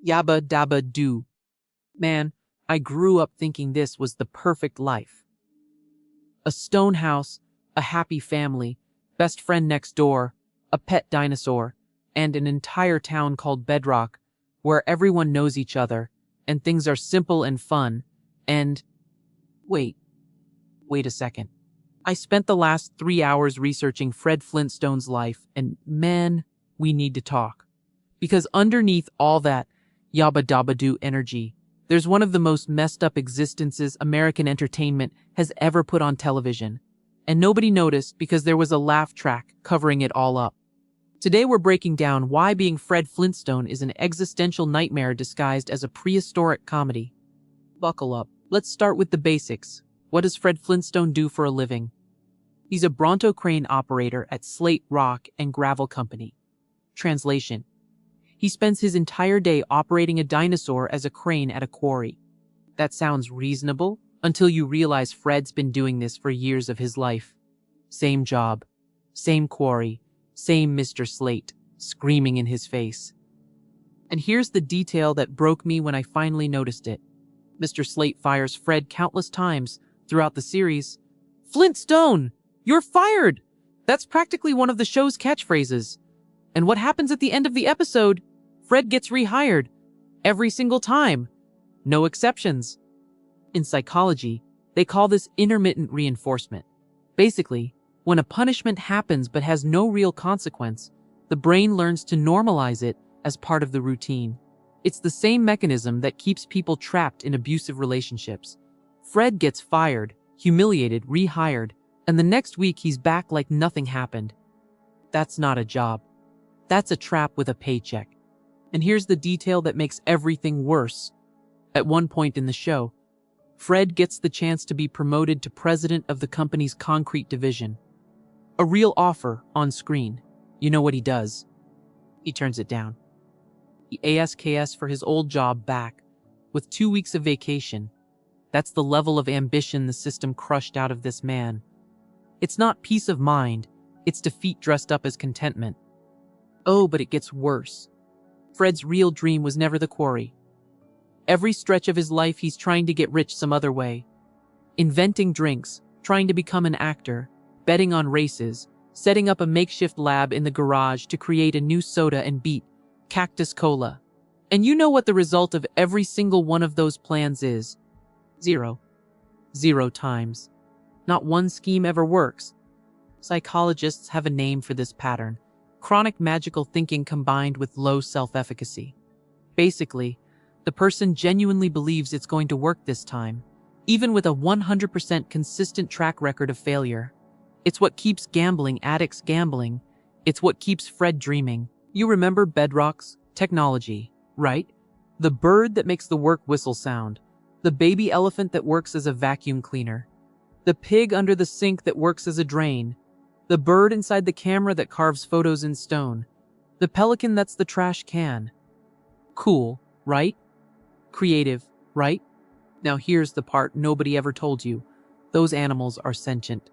Yabba dabba doo. Man, I grew up thinking this was the perfect life. A stone house, a happy family, best friend next door, a pet dinosaur, and an entire town called Bedrock, where everyone knows each other, and things are simple and fun, and... Wait a second. I spent the last 3 hours researching Fred Flintstone's life, and man, we need to talk. Because underneath all that yabba dabba doo energy, there's one of the most messed up existences American entertainment has ever put on television. And nobody noticed because there was a laugh track covering it all up. Today we're breaking down why being Fred Flintstone is an existential nightmare disguised as a prehistoric comedy. Buckle up. Let's start with the basics. What does Fred Flintstone do for a living? He's a Bronto crane operator at Slate Rock and Gravel Company. Translation: he spends his entire day operating a dinosaur as a crane at a quarry. That sounds reasonable until you realize Fred's been doing this for years of his life. Same job, same quarry, same Mr. Slate, screaming in his face. And here's the detail that broke me when I finally noticed it. Mr. Slate fires Fred countless times throughout the series. "Flintstone, you're fired!" That's practically one of the show's catchphrases. And what happens at the end of the episode? Fred gets rehired. Every single time. No exceptions. In psychology, they call this intermittent reinforcement. Basically, when a punishment happens but has no real consequence, the brain learns to normalize it as part of the routine. It's the same mechanism that keeps people trapped in abusive relationships. Fred gets fired, humiliated, rehired, and the next week he's back like nothing happened. That's not a job. That's a trap with a paycheck. And here's the detail that makes everything worse. At one point in the show, Fred gets the chance to be promoted to president of the company's concrete division. A real offer on screen. You know what he does? He turns it down. He asks for his old job back, with 2 weeks of vacation. That's the level of ambition the system crushed out of this man. It's not peace of mind, it's defeat dressed up as contentment. Oh, but it gets worse. Fred's real dream was never the quarry. Every stretch of his life he's trying to get rich some other way. Inventing drinks, trying to become an actor, betting on races, setting up a makeshift lab in the garage to create a new soda and beat, Cactus Cola. And you know what the result of every single one of those plans is? Zero. 0 times. Not one scheme ever works. Psychologists have a name for this pattern. Chronic magical thinking combined with low self-efficacy. Basically, the person genuinely believes it's going to work this time, even with a 100% consistent track record of failure. It's what keeps gambling addicts gambling. It's what keeps Fred dreaming. You remember Bedrock's technology, right? The bird that makes the work whistle sound. The baby elephant that works as a vacuum cleaner. The pig under the sink that works as a drain. The bird inside the camera that carves photos in stone. The pelican that's the trash can. Cool, right? Creative, right? Now here's the part nobody ever told you. Those animals are sentient.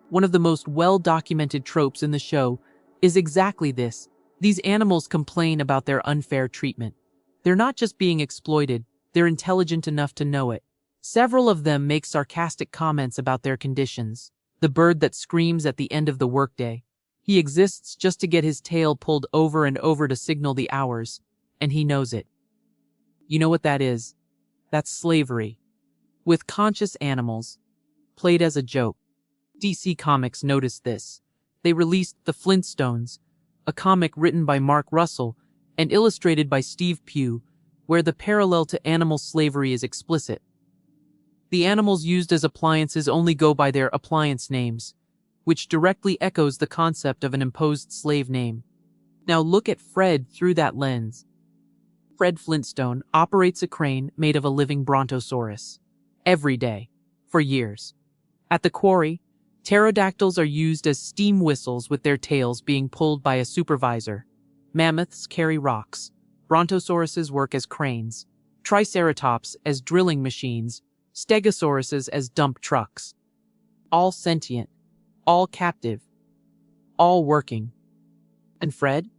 One of the most well-documented tropes in the show is exactly this. These animals complain about their unfair treatment. They're not just being exploited, they're intelligent enough to know it. Several of them make sarcastic comments about their conditions. The bird that screams at the end of the workday. He exists just to get his tail pulled over and over to signal the hours, and he knows it. You know what that is? That's slavery. With conscious animals. Played as a joke. DC Comics noticed this. They released The Flintstones, a comic written by Mark Russell and illustrated by Steve Pugh, where the parallel to animal slavery is explicit. The animals used as appliances only go by their appliance names, which directly echoes the concept of an imposed slave name. Now look at Fred through that lens. Fred Flintstone operates a crane made of a living brontosaurus. Every day. For years. At the quarry, pterodactyls are used as steam whistles with their tails being pulled by a supervisor. Mammoths carry rocks. Brontosauruses work as cranes. Triceratops as drilling machines. Stegosauruses as dump trucks. All sentient. All captive. All working. And Fred?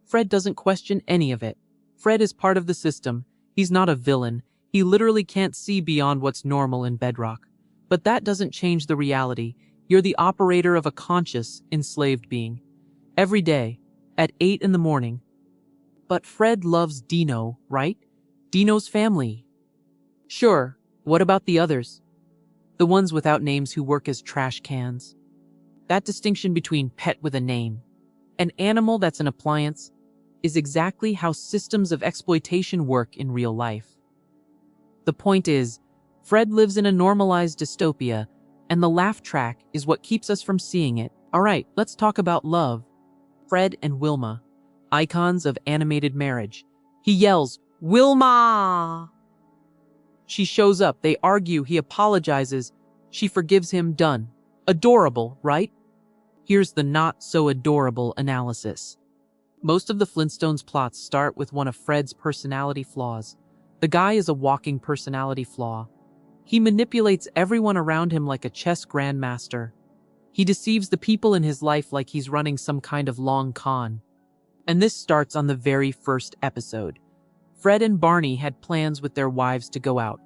Fred doesn't question any of it. Fred is part of the system. He's not a villain. He literally can't see beyond what's normal in Bedrock. But that doesn't change the reality. You're the operator of a conscious, enslaved being. Every day, at 8 in the morning. But Fred loves Dino, right? Dino's family. Sure, what about the others? The ones without names who work as trash cans. That distinction between pet with a name, an animal that's an appliance, is exactly how systems of exploitation work in real life. The point is, Fred lives in a normalized dystopia, and the laugh track is what keeps us from seeing it. Alright, let's talk about love. Fred and Wilma, icons of animated marriage. He yells, "Wilma!" She shows up, they argue, he apologizes, she forgives him, done. Adorable, right? Here's the not-so-adorable analysis. Most of the Flintstones plots start with one of Fred's personality flaws. The guy is a walking personality flaw. He manipulates everyone around him like a chess grandmaster. He deceives the people in his life like he's running some kind of long con. And this starts on the very first episode. Fred and Barney had plans with their wives to go out.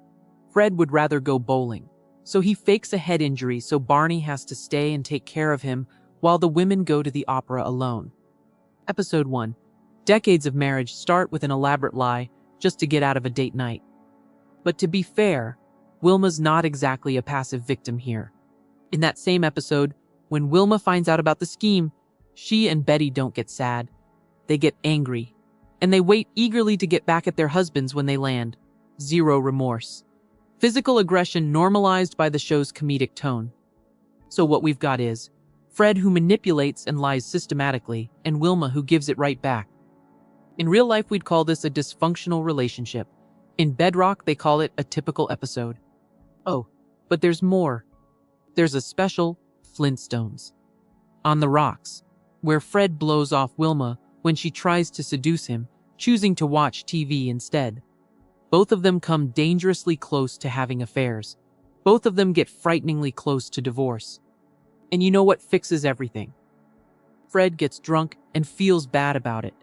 Fred would rather go bowling. So he fakes a head injury so Barney has to stay and take care of him while the women go to the opera alone. Episode 1. Decades of marriage start with an elaborate lie just to get out of a date night. But to be fair, Wilma's not exactly a passive victim here. In that same episode, when Wilma finds out about the scheme, she and Betty don't get sad. They get angry. And they wait eagerly to get back at their husbands when they land. Zero remorse. Physical aggression normalized by the show's comedic tone. So what we've got is Fred who manipulates and lies systematically, and Wilma who gives it right back. In real life, we'd call this a dysfunctional relationship. In Bedrock, they call it a typical episode. Oh, but there's more. There's a special Flintstones. On the Rocks, where Fred blows off Wilma when she tries to seduce him, choosing to watch TV instead. Both of them come dangerously close to having affairs. Both of them get frighteningly close to divorce. And you know what fixes everything? Fred gets drunk and feels bad about it.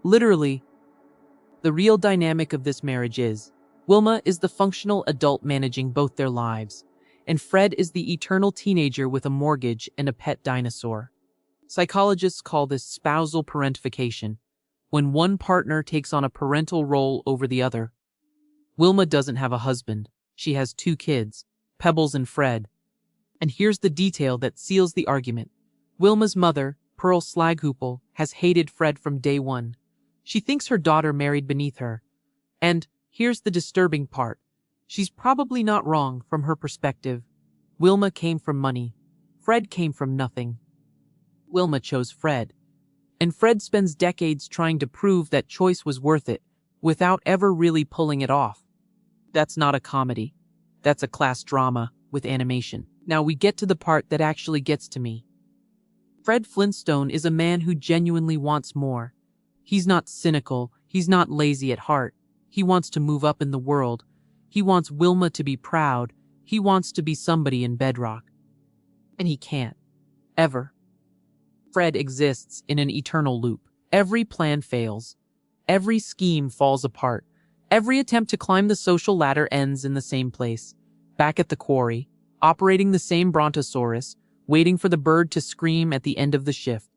Literally, the real dynamic of this marriage is, Wilma is the functional adult managing both their lives, and Fred is the eternal teenager with a mortgage and a pet dinosaur. Psychologists call this spousal parentification, when one partner takes on a parental role over the other. Wilma doesn't have a husband. She has 2 kids, Pebbles and Fred. And here's the detail that seals the argument. Wilma's mother, Pearl Slaghoople, has hated Fred from day one. She thinks her daughter married beneath her. And here's the disturbing part. She's probably not wrong from her perspective. Wilma came from money. Fred came from nothing. Wilma chose Fred. And Fred spends decades trying to prove that choice was worth it, without ever really pulling it off. That's not a comedy. That's a class drama with animation. Now we get to the part that actually gets to me. Fred Flintstone is a man who genuinely wants more. He's not cynical. He's not lazy at heart. He wants to move up in the world. He wants Wilma to be proud. He wants to be somebody in Bedrock. And he can't. Ever. Fred exists in an eternal loop. Every plan fails. Every scheme falls apart. Every attempt to climb the social ladder ends in the same place. Back at the quarry, operating the same brontosaurus, waiting for the bird to scream at the end of the shift.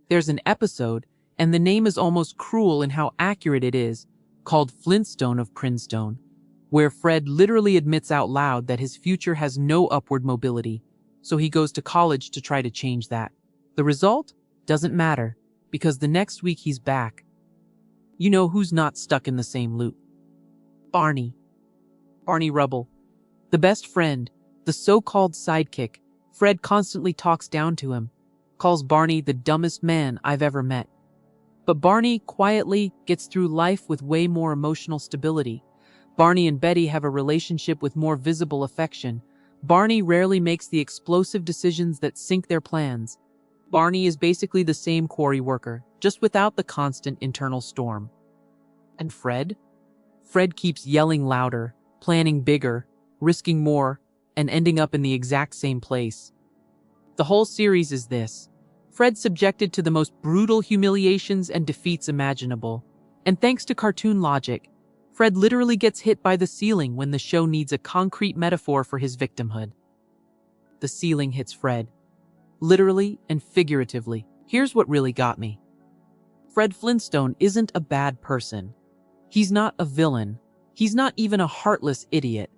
There's an episode, and the name is almost cruel in how accurate it is, called Flintstone of Prinstone, where Fred literally admits out loud that his future has no upward mobility, so he goes to college to try to change that. The result? Doesn't matter, because the next week he's back. You know who's not stuck in the same loop? Barney. Barney Rubble. The best friend, the so-called sidekick. Fred constantly talks down to him, calls Barney the dumbest man I've ever met. But Barney quietly gets through life with way more emotional stability. Barney and Betty have a relationship with more visible affection. Barney rarely makes the explosive decisions that sink their plans. Barney is basically the same quarry worker, just without the constant internal storm. And Fred? Fred keeps yelling louder, planning bigger, risking more, and ending up in the exact same place. The whole series is this. Fred subjected to the most brutal humiliations and defeats imaginable. And thanks to cartoon logic, Fred literally gets hit by the ceiling when the show needs a concrete metaphor for his victimhood. The ceiling hits Fred, literally and figuratively. Here's what really got me. Fred Flintstone isn't a bad person. He's not a villain. He's not even a heartless idiot.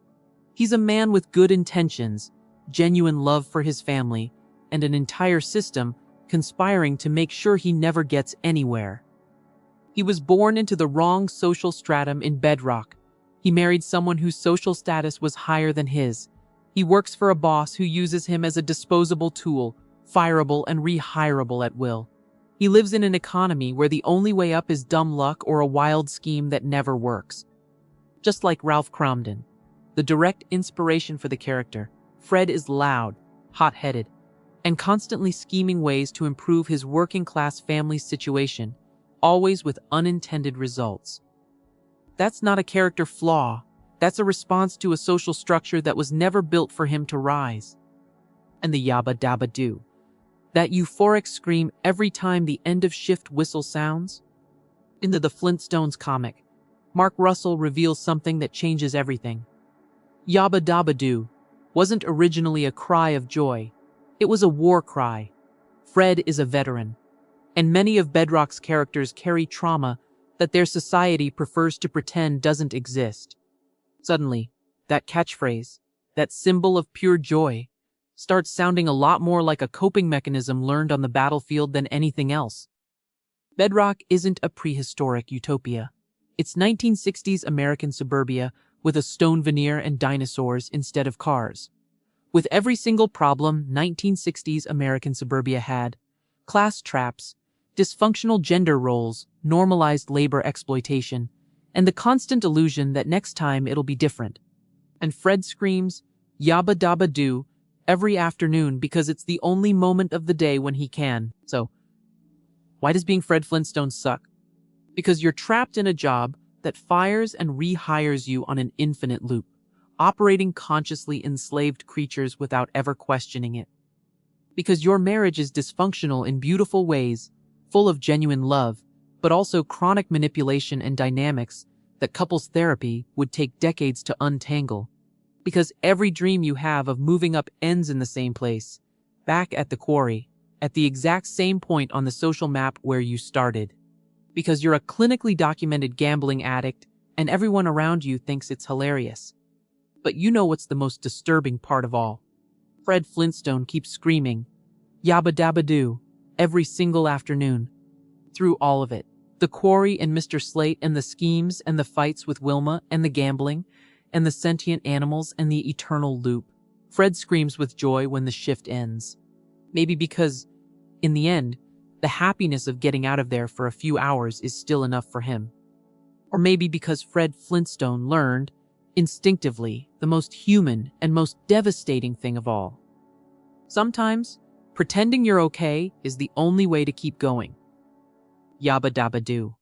He's a man with good intentions, genuine love for his family, and an entire system conspiring to make sure he never gets anywhere. He was born into the wrong social stratum in Bedrock. He married someone whose social status was higher than his. He works for a boss who uses him as a disposable tool, fireable and rehirable at will. He lives in an economy where the only way up is dumb luck or a wild scheme that never works. Just like Ralph Cramden, the direct inspiration for the character, Fred is loud, hot-headed, and constantly scheming ways to improve his working-class family's situation, always with unintended results. That's not a character flaw. That's a response to a social structure that was never built for him to rise. And the yabba dabba do. That euphoric scream every time the end of shift whistle sounds? In the Flintstones comic, Mark Russell reveals something that changes everything. Yabba dabba do wasn't originally a cry of joy. It was a war cry. Fred is a veteran, and many of Bedrock's characters carry trauma that their society prefers to pretend doesn't exist. Suddenly, that catchphrase, that symbol of pure joy, starts sounding a lot more like a coping mechanism learned on the battlefield than anything else. Bedrock isn't a prehistoric utopia. It's 1960s American suburbia with a stone veneer and dinosaurs instead of cars. With every single problem 1960s American suburbia had: class traps, dysfunctional gender roles, normalized labor exploitation, and the constant illusion that next time it'll be different. And Fred screams, "Yabba dabba do," every afternoon because it's the only moment of the day when he can. So, why does being Fred Flintstone suck? Because you're trapped in a job that fires and rehires you on an infinite loop, operating consciously enslaved creatures without ever questioning it. Because your marriage is dysfunctional in beautiful ways, full of genuine love, but also chronic manipulation and dynamics that couples therapy would take decades to untangle. Because every dream you have of moving up ends in the same place, back at the quarry, at the exact same point on the social map where you started. Because you're a clinically documented gambling addict and everyone around you thinks it's hilarious. But you know what's the most disturbing part of all? Fred Flintstone keeps screaming, "Yabba dabba do," every single afternoon. Through all of it, the quarry and Mr. Slate and the schemes and the fights with Wilma and the gambling and the sentient animals and the eternal loop, Fred screams with joy when the shift ends. Maybe because, in the end, the happiness of getting out of there for a few hours is still enough for him. Or maybe because Fred Flintstone learned, instinctively, the most human and most devastating thing of all. Sometimes, pretending you're okay is the only way to keep going. Yabba dabba do.